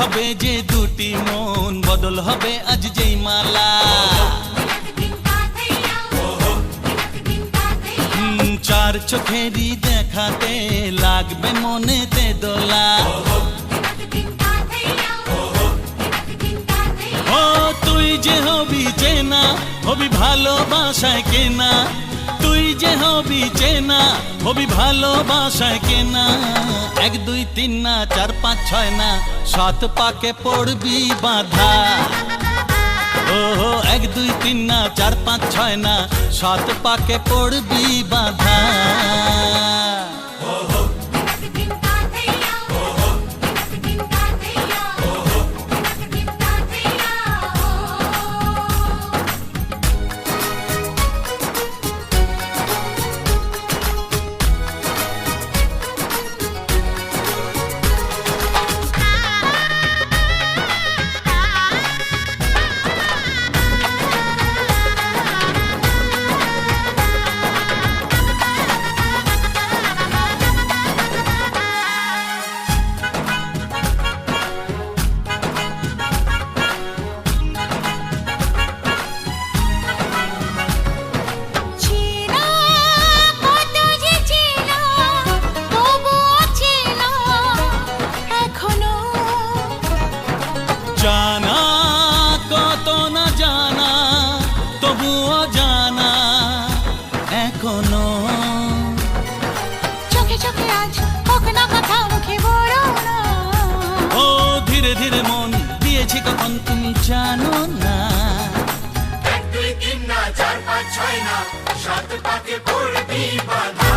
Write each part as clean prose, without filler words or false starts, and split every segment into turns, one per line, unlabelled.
হবে যে দুটি মন, বদল হবে আজ যেই মালা। চার চোখেরই দেখাতে লাগবে মনেতে দোলা। ও তুই যে হবি চেনা, হবি ভালোবাসায় কেনা। তুই যে হবি চেনা, হবি ভালোবাসায় কেনা। 1 2 3 না 4 5 6 না 7 পাকে পড়বি বাঁধা। ও 1 2 3 না 4 5 6 না 7 পাকে পড়বি বাঁধা। জানা কত না জানা, তবুও জানা এখনো।
চোখে চোখে আজ হোক না কথা, মুখে বড় না।
ও ধীরে ধীরে মন দিয়েছি কখন তুমি জানো না।
1 2 3 না 4 5 6 না 7 পাকে পড়বি বাঁধা।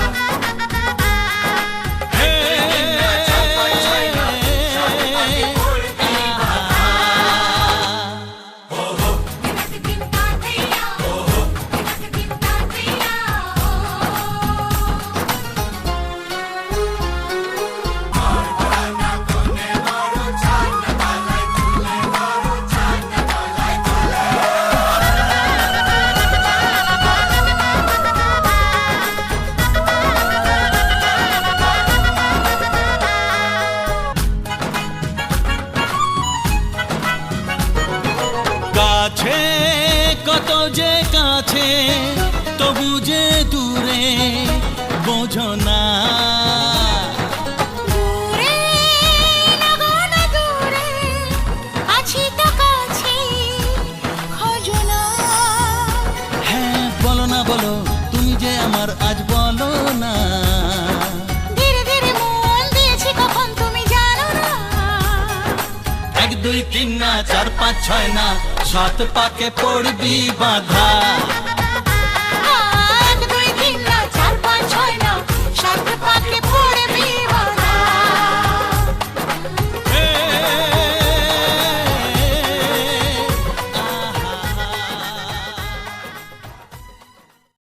কাছে কত যে কাছে, তবু যে দূরে বোঝো না।
দূরে লাগো না দূরে, আছি তো কাছে, খোঁজো না।
হ্যাঁ বলো না বলো, তুমি যে আমার আজ বলো না।
ধীরে ধীরে মন দিয়েছি কখন তুমি জানো না।
1 2 3 না 4 5 6 না 7 পাকে পড়বি বাঁধা।